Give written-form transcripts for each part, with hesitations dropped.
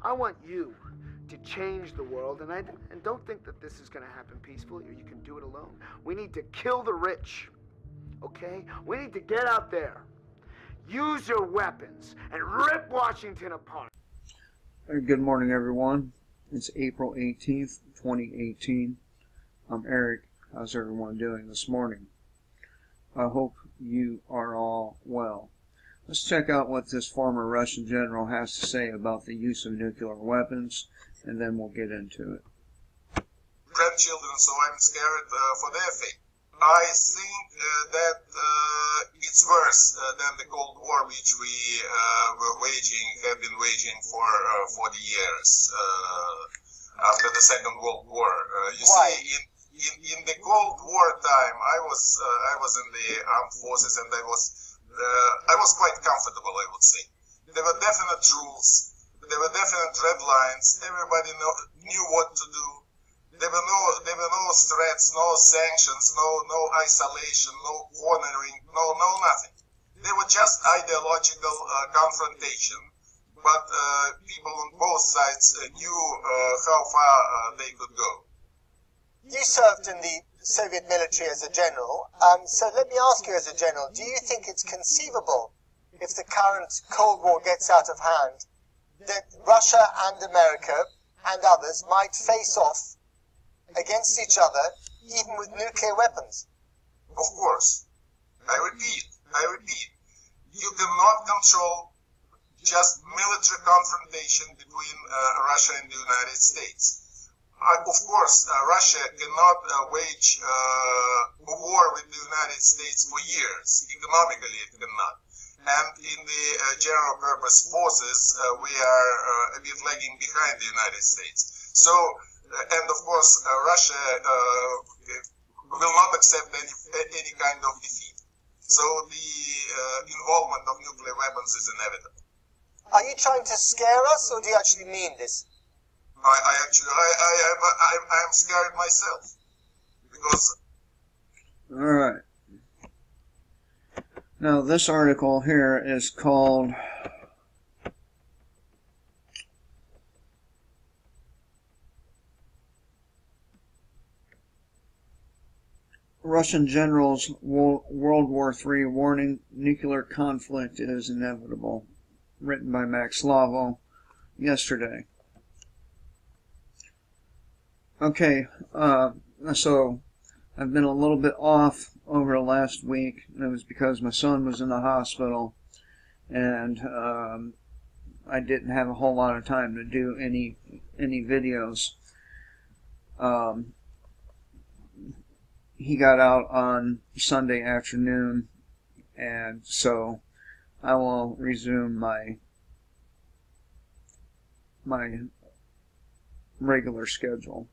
I want you to change the world, and don't think that this is going to happen peacefully or you can do it alone. We need to kill the rich, okay? We need to get out there, use your weapons, and rip Washington apart. Good morning, everyone. It's April 18th, 2018. I'm Eric. How's everyone doing this morning? I hope you are all well. Let's check out what this former Russian general has to say about the use of nuclear weapons, and then we'll get into it. Grandchildren, so I'm scared for their fate. I think that it's worse than the Cold War, which we have been waging for 40 years after the Second World War. You see, in the Cold War time, I was in the armed forces, and I was quite comfortable, I would say. There were definite rules, there were definite red lines. Everybody knew what to do. There were no threats, no sanctions, no isolation, no cornering, no nothing. They were just ideological confrontation, but people on both sides knew how far they could go. You served in the Soviet military as a general, so let me ask you as a general, do you think it's conceivable, if the current Cold War gets out of hand, that Russia and America and others might face off against each other, even with nuclear weapons? Of course. I repeat, you cannot control just military confrontation between Russia and the United States. Of course, Russia cannot wage a war with the United States for years. Economically, it cannot. And in the general purpose forces, we are a bit lagging behind the United States. So, and of course, Russia will not accept any kind of defeat. So the involvement of nuclear weapons is inevitable. Are you trying to scare us, or do you actually mean this? I am scared myself, because... All right. Now, this article here is called Russian Generals World War III Warning Nuclear Conflict is Inevitable, written by Max Slavo yesterday. Okay, so I've been a little bit off over the last week. It was because my son was in the hospital, and I didn't have a whole lot of time to do any videos. He got out on Sunday afternoon, and so I will resume my regular schedule.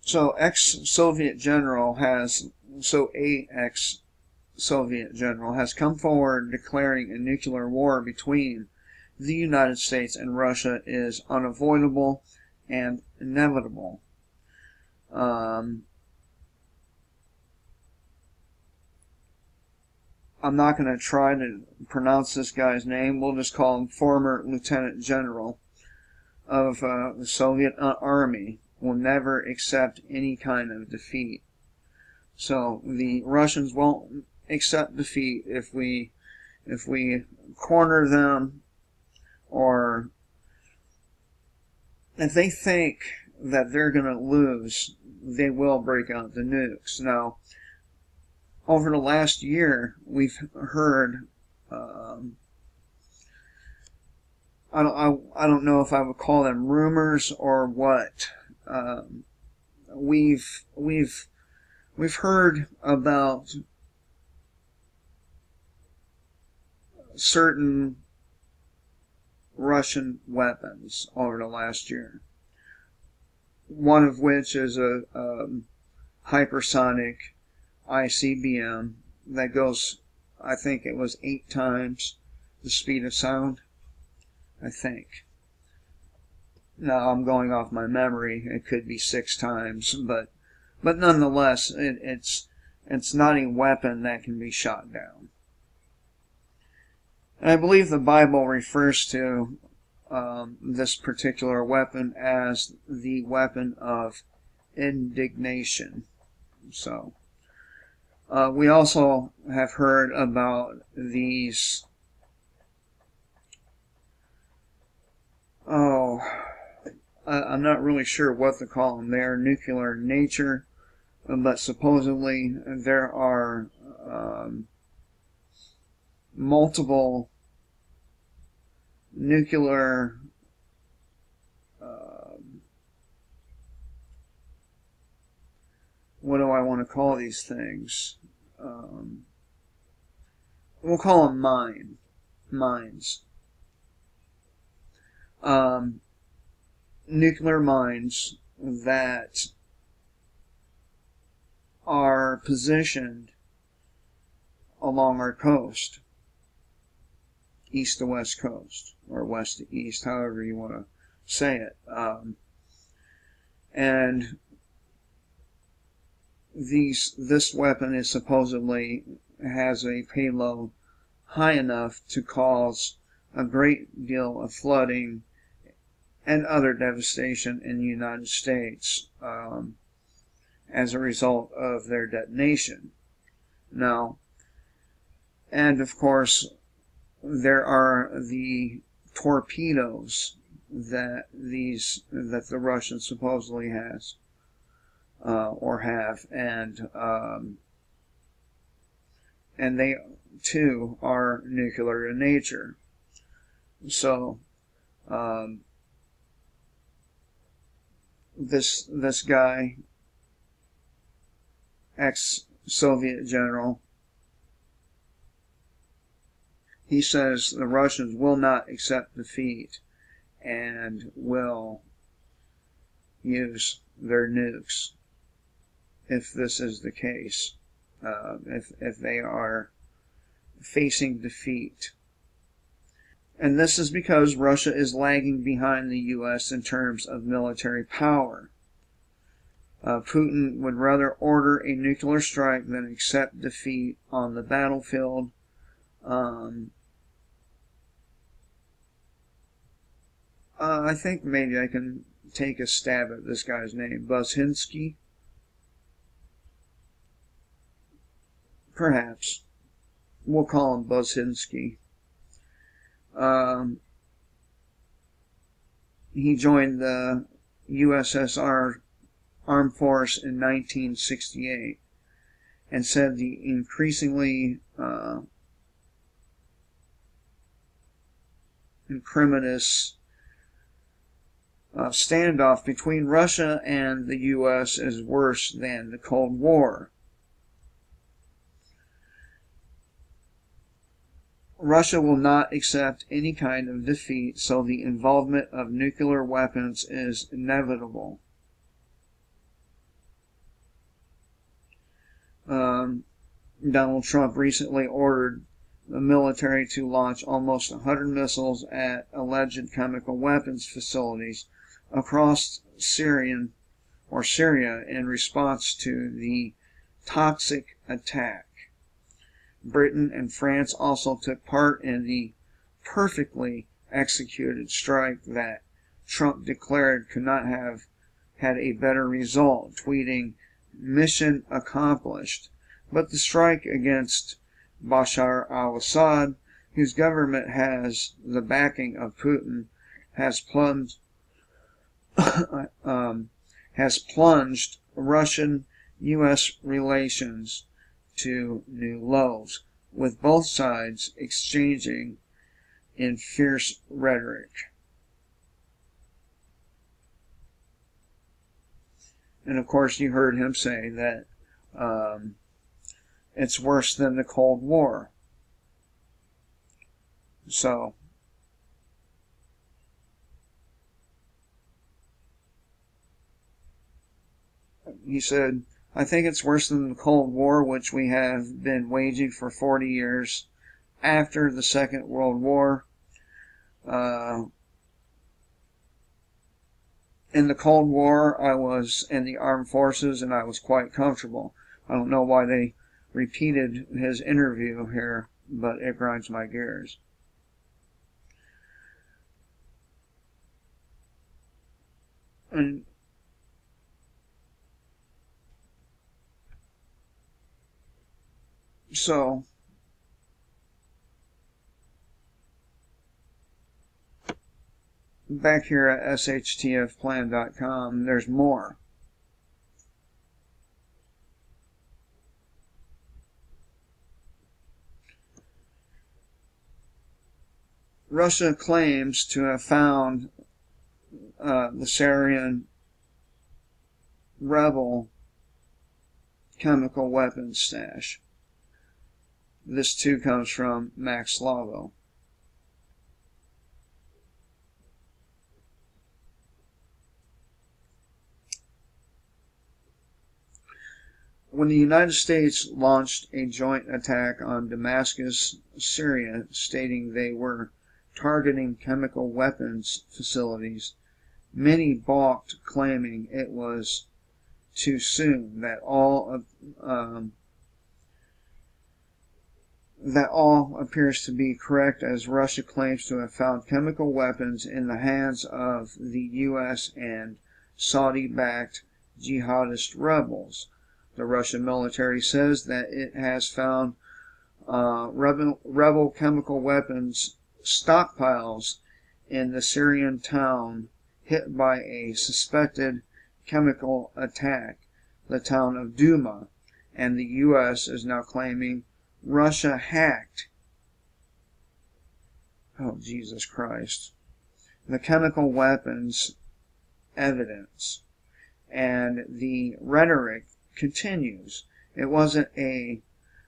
So a ex-Soviet general has come forward declaring a nuclear war between the United States and Russia is unavoidable and inevitable. I'm not going to try to pronounce this guy's name. We'll just call him former Lieutenant General of the Soviet Army. Will never accept any kind of defeat. So the Russians won't accept defeat if we corner them, or if they think that they're going to lose, they will break out the nukes. Now, over the last year, we've heard, I don't know if I would call them rumors or what. We've heard about certain Russian weapons over the last year. One of which is a hypersonic ICBM that goes, I think it was 8 times the speed of sound, I think. Now, I'm going off my memory. It could be 6 times, but nonetheless, it's It's not a weapon that can be shot down. And I believe the Bible refers to this particular weapon as the weapon of indignation. So, we also have heard about these, I'm not really sure what to call them. They are nuclear in nature, but supposedly there are multiple nuclear what do I want to call these things? We'll call them mines. Nuclear mines that are positioned along our coast, east to west coast, or west to east, however you want to say it. And this weapon is supposedly has a payload high enough to cause a great deal of flooding and other devastation in the United States as a result of their detonation. Now, and of course, there are the torpedoes that the Russians supposedly has or have, and they too are nuclear in nature. So this guy, ex-Soviet general, he says the Russians will not accept defeat and will use their nukes if this is the case, if they are facing defeat. And this is because Russia is lagging behind the U.S. in terms of military power. Putin would rather order a nuclear strike than accept defeat on the battlefield. I think maybe I can take a stab at this guy's name. Buzhinsky? Perhaps. We'll call him Buzhinsky. He joined the USSR Armed Force in 1968 and said the increasingly incriminous standoff between Russia and the U.S. is worse than the Cold War. Russia will not accept any kind of defeat, so the involvement of nuclear weapons is inevitable. Donald Trump recently ordered the military to launch almost 100 missiles at alleged chemical weapons facilities across Syria in response to the toxic attack. Britain and France also took part in the perfectly executed strike that Trump declared could not have had a better result, tweeting, "Mission accomplished." But the strike against Bashar al-Assad, whose government has the backing of Putin, has plunged Russian-U.S. relations to new lows, with both sides exchanging in fierce rhetoric. And of course you heard him say that it's worse than the Cold War. So he said, "I think it's worse than the Cold War, which we have been waging for 40 years after the Second World War. In the Cold War, I was in the armed forces and I was quite comfortable. I don't know why they repeated his interview here, but it grinds my gears. And so back here at shtfplan.com, there's more. Russia claims to have found the Syrian rebel chemical weapons stash. This too comes from Max Slavo. When the United States launched a joint attack on Damascus, Syria, stating they were targeting chemical weapons facilities, many balked, claiming it was too soon, that all appears to be correct, as Russia claims to have found chemical weapons in the hands of the U.S. and Saudi-backed jihadist rebels. The Russian military says that it has found rebel chemical weapons stockpiles in the Syrian town hit by a suspected chemical attack, the town of Douma, and the U.S. is now claiming Russia hacked, oh Jesus Christ, the chemical weapons evidence. And the rhetoric continues. It wasn't a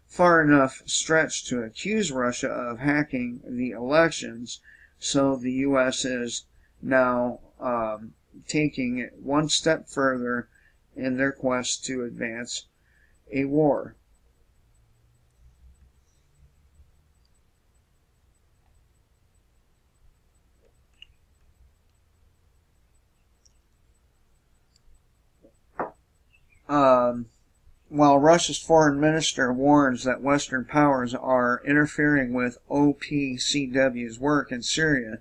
far enough stretch to accuse Russia of hacking the elections, so the U.S. is now taking it one step further in their quest to advance a war. While Russia's foreign minister warns that Western powers are interfering with OPCW's work in Syria,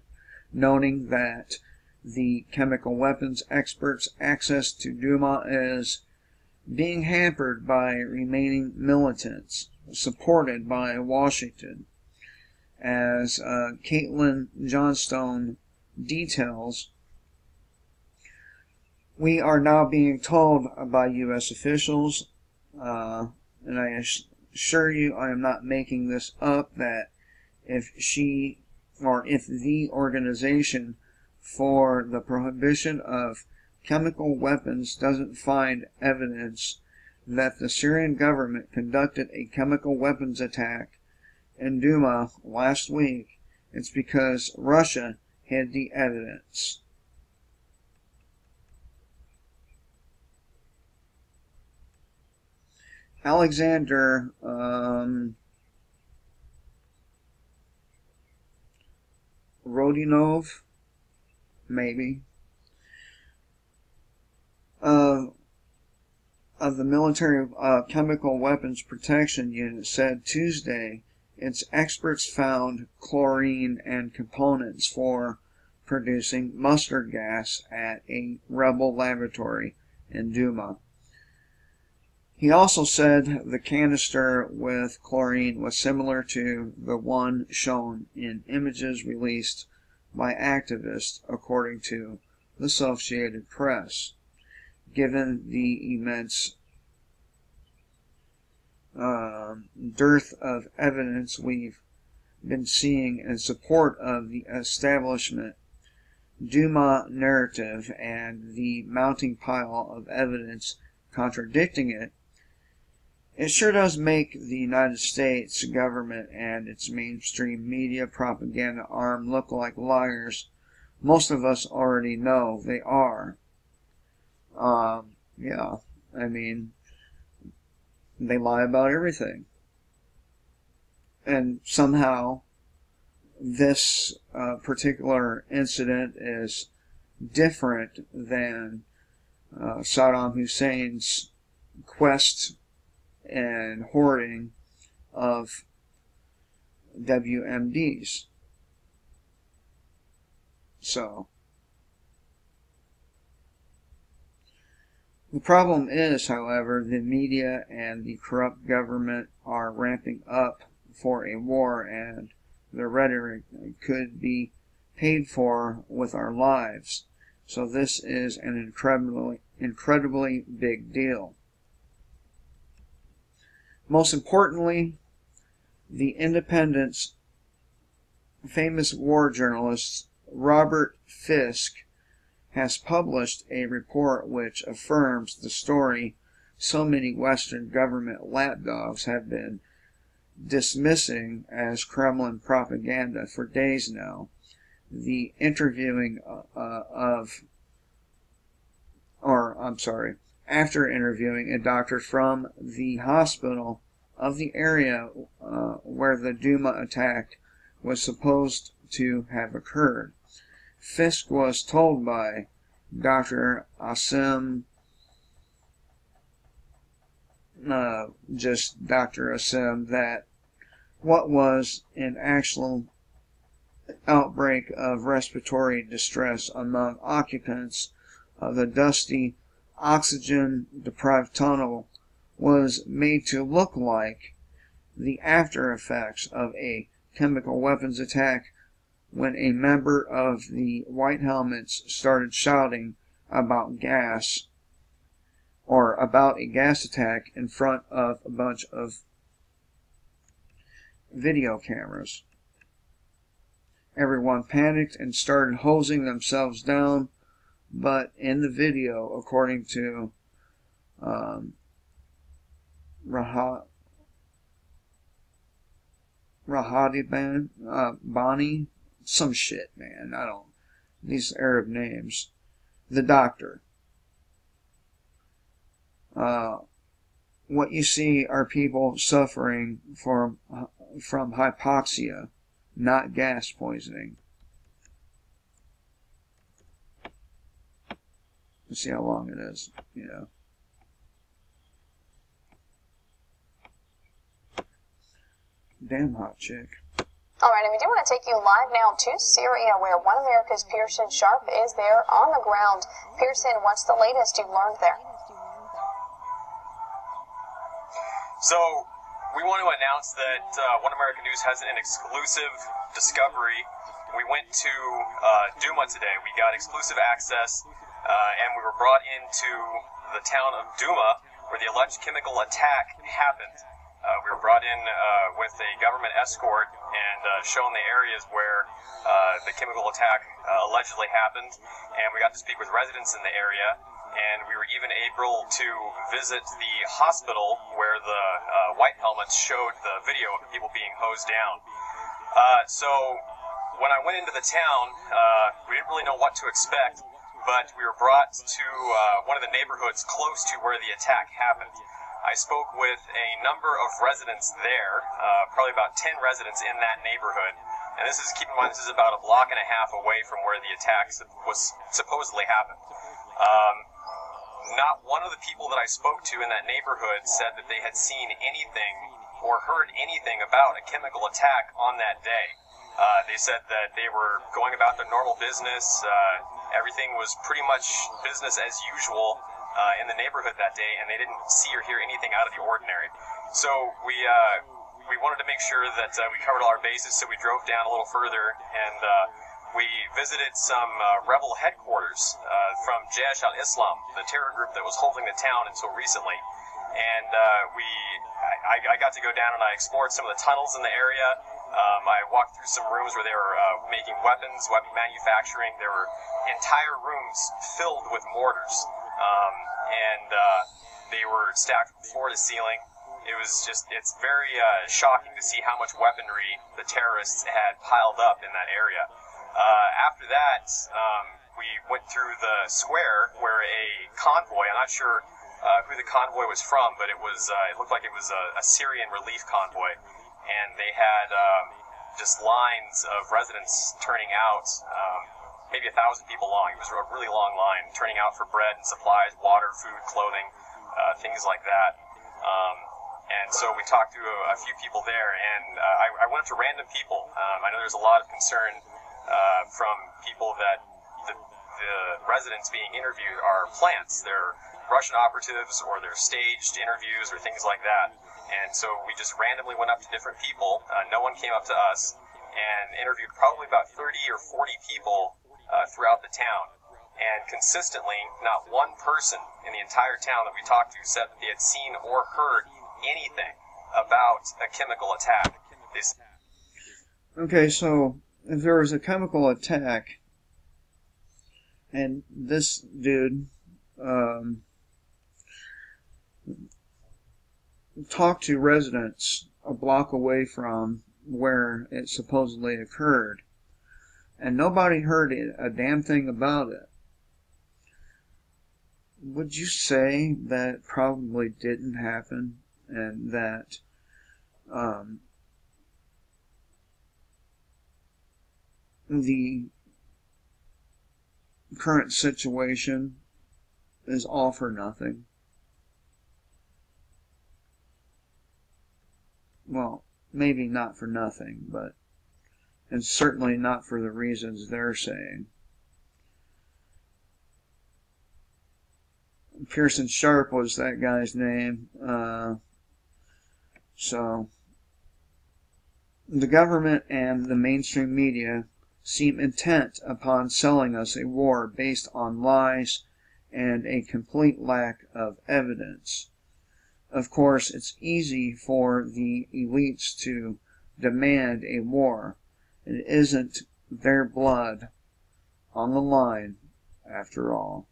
noting that the chemical weapons experts' access to Douma is being hampered by remaining militants, supported by Washington. As Caitlin Johnstone details, we are now being told by U.S. officials, and I assure you I am not making this up, that if the Organization for the Prohibition of Chemical Weapons doesn't find evidence that the Syrian government conducted a chemical weapons attack in Douma last week, it's because Russia hid the evidence. Alexander Rodionov, maybe, of the Military Chemical Weapons Protection Unit, said Tuesday its experts found chlorine and components for producing mustard gas at a rebel laboratory in Douma. He also said the canister with chlorine was similar to the one shown in images released by activists, according to the Associated Press. Given the immense dearth of evidence we've been seeing in support of the establishment Douma narrative and the mounting pile of evidence contradicting it, it sure does make the United States government and its mainstream media propaganda arm look like liars. Most of us already know they are. Yeah, I mean, they lie about everything. And somehow, this particular incident is different than Saddam Hussein's quest and hoarding of WMDs. So, the problem is, however, the media and the corrupt government are ramping up for a war, and the rhetoric could be paid for with our lives. So this is an incredibly big deal. Most importantly, the Independent's famous war journalist Robert Fisk has published a report which affirms the story so many Western government lapdogs have been dismissing as Kremlin propaganda for days now. The interviewing after interviewing a doctor from the hospital of the area where the Duma attack was supposed to have occurred, Fisk was told by Dr. Asim, just Dr. Asim, that what was an actual outbreak of respiratory distress among occupants of the dusty, oxygen-deprived tunnel was made to look like the after effects of a chemical weapons attack when a member of the White Helmets started shouting about gas, or about a gas attack in front of a bunch of video cameras. Everyone panicked and started hosing themselves down, but in the video, according to Bani, some shit, man, I don't, these Arab names, the doctor. What you see are people suffering from hypoxia, not gas poisoning. Let's see how long it is, you know. Damn hot chick. Alright, and we do want to take you live now to Syria, where One America's Pearson Sharp is there on the ground. Pearson, what's the latest you've learned there? So, we want to announce that One American News has an exclusive discovery. We went to Duma today. We got exclusive access, and we were brought into the town of Duma, where the alleged chemical attack happened. We were brought in with a government escort and shown the areas where the chemical attack allegedly happened, and we got to speak with residents in the area, and we were even able to visit the hospital where the White Helmets showed the video of the people being hosed down. So when I went into the town, we didn't really know what to expect, but we were brought to one of the neighborhoods close to where the attack happened. I spoke with a number of residents there, probably about 10 residents in that neighborhood. And this is, keep in mind, this is about a block and a half away from where the attack was supposedly happened. Not one of the people that I spoke to in that neighborhood said that they had seen anything or heard anything about a chemical attack on that day. They said that they were going about their normal business. Everything was pretty much business as usual in the neighborhood that day, and they didn't see or hear anything out of the ordinary. So we wanted to make sure that we covered all our bases, so we drove down a little further, and we visited some rebel headquarters from Jaish al-Islam, the terror group that was holding the town until recently. And I got to go down and I explored some of the tunnels in the area. I walked through some rooms where they were making weapons, weapon manufacturing. There were entire rooms filled with mortars. They were stacked from floor to ceiling. It was just, it's very shocking to see how much weaponry the terrorists had piled up in that area. After that, we went through the square where a convoy, I'm not sure who the convoy was from, but it was, it looked like it was a Syrian relief convoy. And they had just lines of residents turning out, maybe 1,000 people long. It was a really long line, turning out for bread and supplies, water, food, clothing, things like that. And so we talked to a few people there, and I went up to random people. I know there's a lot of concern from people that the residents being interviewed are plants. They're Russian operatives, or they're staged interviews or things like that. And so we just randomly went up to different people. No one came up to us, and interviewed probably about 30 or 40 people throughout the town. And consistently, not one person in the entire town that we talked to said that they had seen or heard anything about a chemical attack. Okay, so if there was a chemical attack, and this dude talked to residents a block away from where it supposedly occurred, and nobody heard a damn thing about it, would you say that probably didn't happen, and that the current situation is all for nothing? Well, maybe not for nothing, but it's certainly not for the reasons they're saying. Pearson Sharp was that guy's name. So the government and the mainstream media seem intent upon selling us a war based on lies and a complete lack of evidence. Of course, it's easy for the elites to demand a war. It isn't their blood on the line, after all.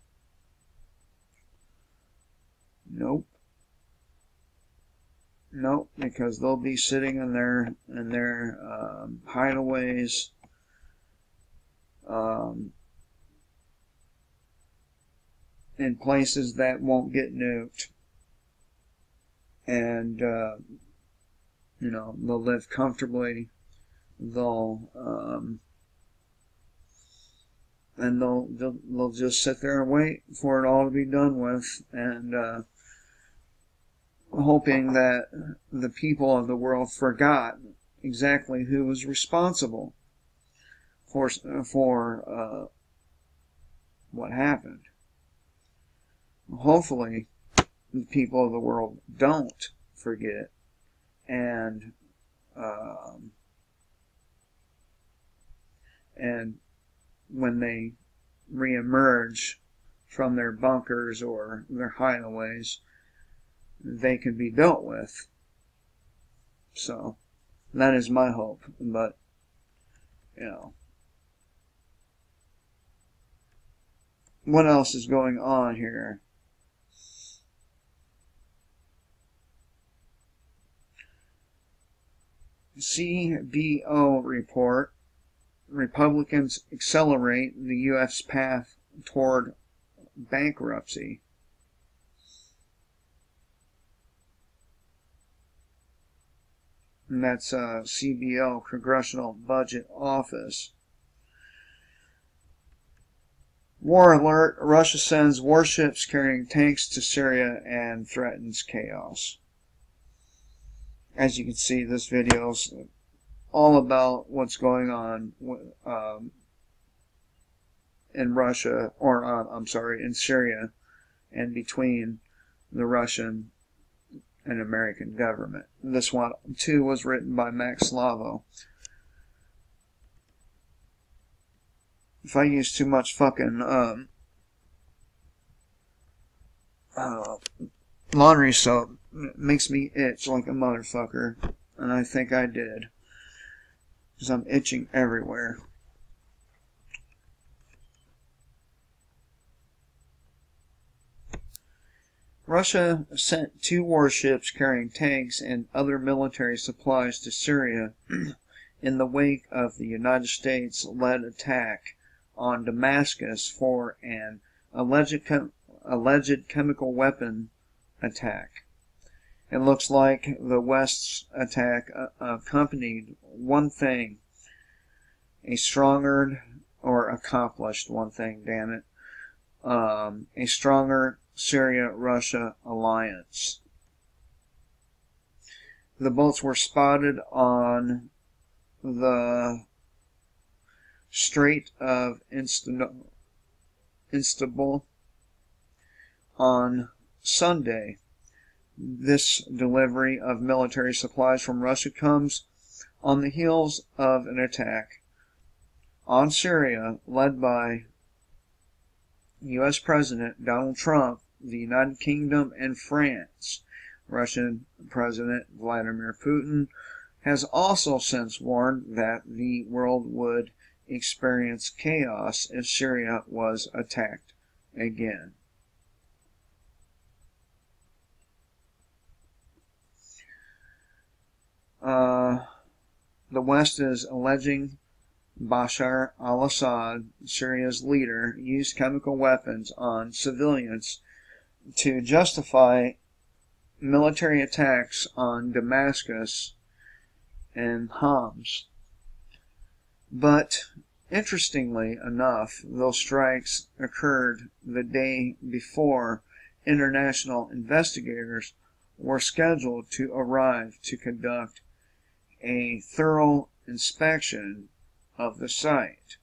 Nope. Nope, because they'll be sitting in their hideaways, in places that won't get nuked, and you know, they'll live comfortably. They'll and they'll just sit there and wait for it all to be done with, and hoping that the people of the world forgot exactly who was responsible for what happened. Hopefully, the people of the world don't forget, and when they reemerge from their bunkers or their hideaways, they can be dealt with. So that is my hope. But you know, what else is going on here? CBO report: Republicans accelerate the U.S. path toward bankruptcy. And that's CBO, Congressional Budget Office. War alert: Russia sends warships carrying tanks to Syria and threatens chaos. As you can see, this video is all about what's going on in Russia, or I'm sorry, in Syria, and between the Russian and American government. This one too was written by Max Slavo. If I use too much fucking laundry soap, it makes me itch like a motherfucker, and I think I did, because I'm itching everywhere. Russia sent 2 warships carrying tanks and other military supplies to Syria in the wake of the United States-led attack on Damascus for an alleged chemical weapon attack. It looks like the West's attack accompanied one thing: a stronger, or accomplished one thing, damn it, a stronger Syria-Russia alliance. The boats were spotted on the Strait of Istanbul on Sunday. This delivery of military supplies from Russia comes on the heels of an attack on Syria led by U.S. President Donald Trump, the United Kingdom, and France. Russian President Vladimir Putin has also since warned that the world would experience chaos if Syria was attacked again. The West is alleging Bashar al-Assad, Syria's leader, used chemical weapons on civilians to justify military attacks on Damascus and Homs. But, interestingly enough, those strikes occurred the day before international investigators were scheduled to arrive to conduct a thorough inspection of the site.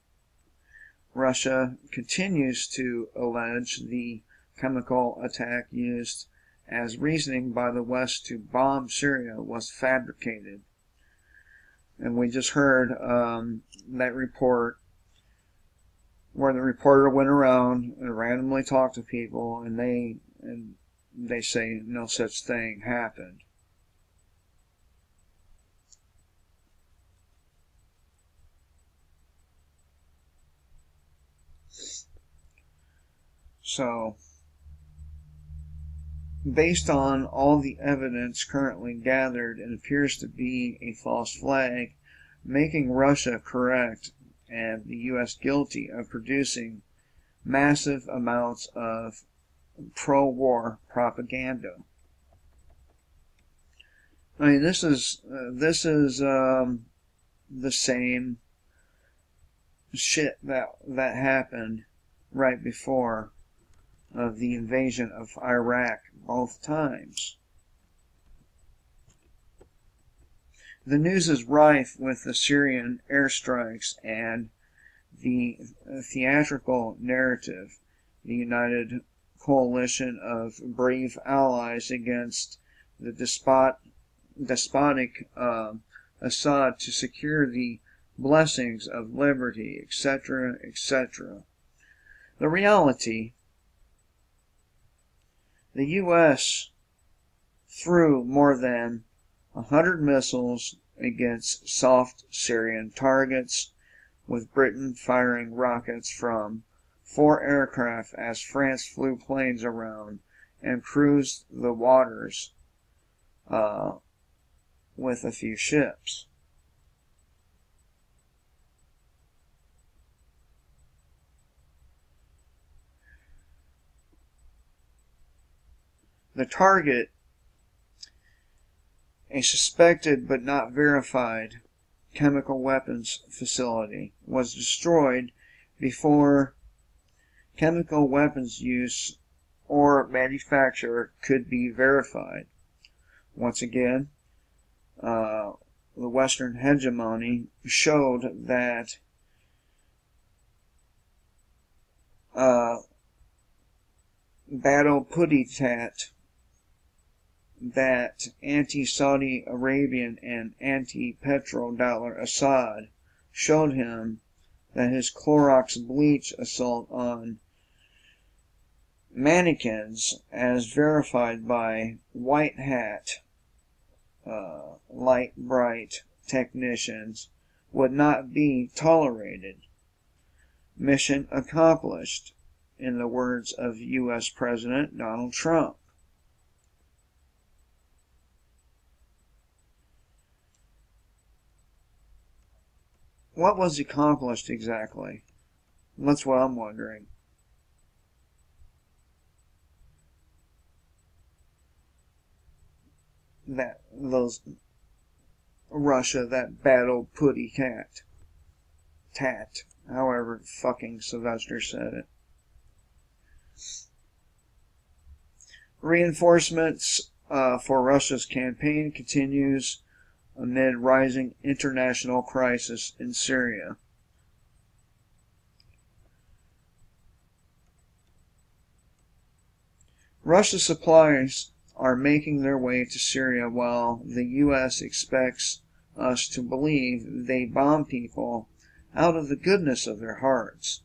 Russia continues to allege the chemical attack used as reasoning by the West to bomb Syria was fabricated. And we just heard that report where the reporter went around and randomly talked to people, and they say no such thing happened. So, based on all the evidence currently gathered, it appears to be a false flag, making Russia correct and the U.S. guilty of producing massive amounts of pro-war propaganda. I mean, this is the same shit that happened right before of the invasion of Iraq both times. The news is rife with the Syrian airstrikes and the theatrical narrative, the united coalition of brave allies against the despotic Assad to secure the blessings of liberty, etc., etc. The reality: the U.S. threw more than 100 missiles against soft Syrian targets, with Britain firing rockets from 4 aircraft as France flew planes around and cruised the waters with a few ships. The target, a suspected but not verified chemical weapons facility, was destroyed before chemical weapons use or manufacture could be verified. Once again, the Western hegemony showed that Battle Puditat, that anti-Saudi Arabian and anti-petrodollar Assad showed him that his Clorox bleach assault on mannequins, as verified by white hat, light bright technicians, would not be tolerated. Mission accomplished, in the words of U.S. President Donald Trump. What was accomplished exactly? That's what I'm wondering. Russia, that battle putty tat, however fucking Sylvester said it. Reinforcements for Russia's campaign continues amid rising international crisis in Syria. Russia's supplies are making their way to Syria while the U.S. expects us to believe they bomb people out of the goodness of their hearts.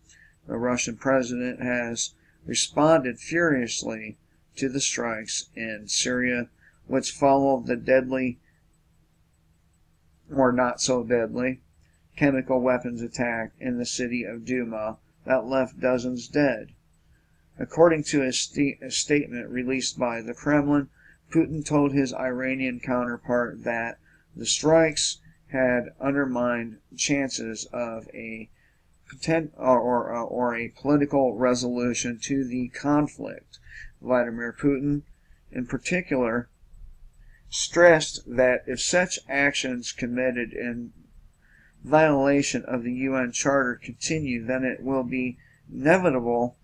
The Russian president has responded furiously to the strikes in Syria, which followed the deadly, or not so deadly, chemical weapons attack in the city of Douma that left dozens dead. According to a statement released by the Kremlin, Putin told his Iranian counterpart that the strikes had undermined chances of a or a political resolution to the conflict. Vladimir Putin, in particular, stressed that if such actions committed in violation of the UN Charter continue, then it will be inevitable,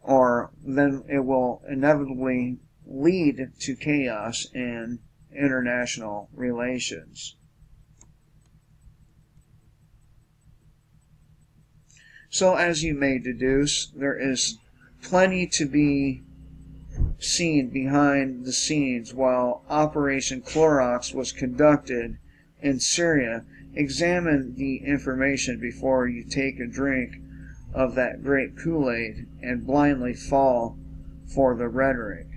or then it will inevitably lead to chaos in international relations. So, as you may deduce, there is plenty to be seen behind the scenes while Operation Clorox was conducted in Syria. Examine the information before you take a drink of that great Kool-Aid and blindly fall for the rhetoric.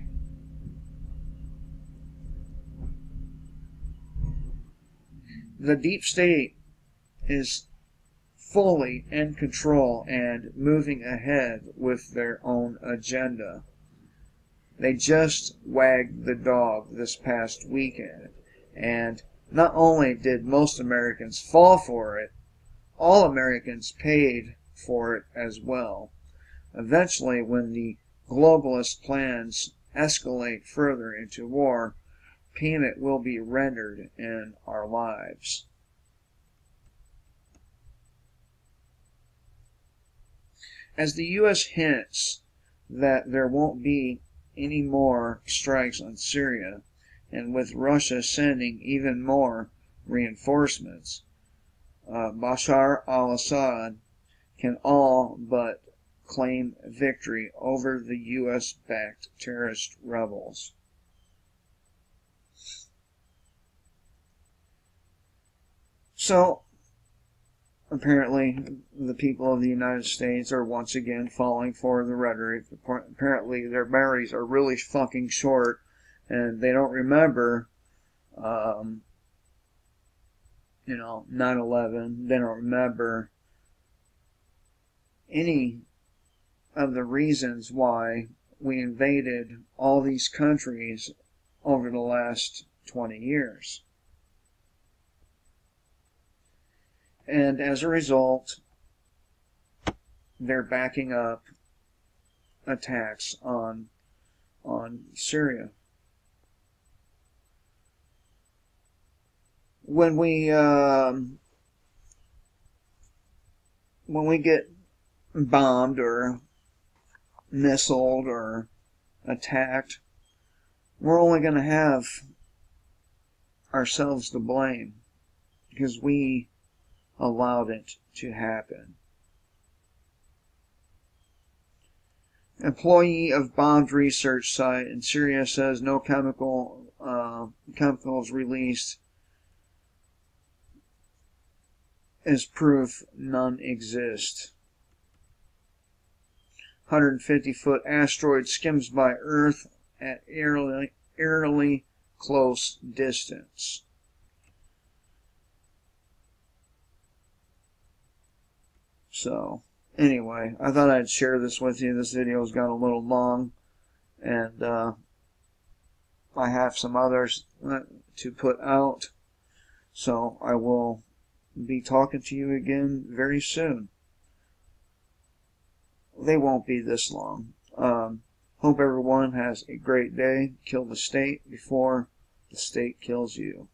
The deep state is fully in control and moving ahead with their own agenda. They just wagged the dog this past weekend, and not only did most Americans fall for it, all Americans paid for it as well. Eventually, when the globalist plans escalate further into war, payment will be rendered in our lives. As the U.S. hints that there won't be any more strikes on Syria, and with Russia sending even more reinforcements, Bashar al-Assad can all but claim victory over the U.S.-backed terrorist rebels. So, apparently, the people of the United States are once again falling for the rhetoric. Apparently, their memories are really fucking short, and they don't remember, 9/11. They don't remember any of the reasons why we invaded all these countries over the last 20 years. And as a result, they're backing up attacks on Syria. When we get bombed or missiled or attacked, we're only going to have ourselves to blame because we allowed it to happen. Employee of bombed research site in Syria says no chemicals released is proof none exist. 150-foot asteroid skims by Earth at eerily close distance. So, anyway, I thought I'd share this with you. This video's got a little long, and I have some others to put out. So, I will be talking to you again very soon. They won't be this long. Hope everyone has a great day. Kill the state before the state kills you.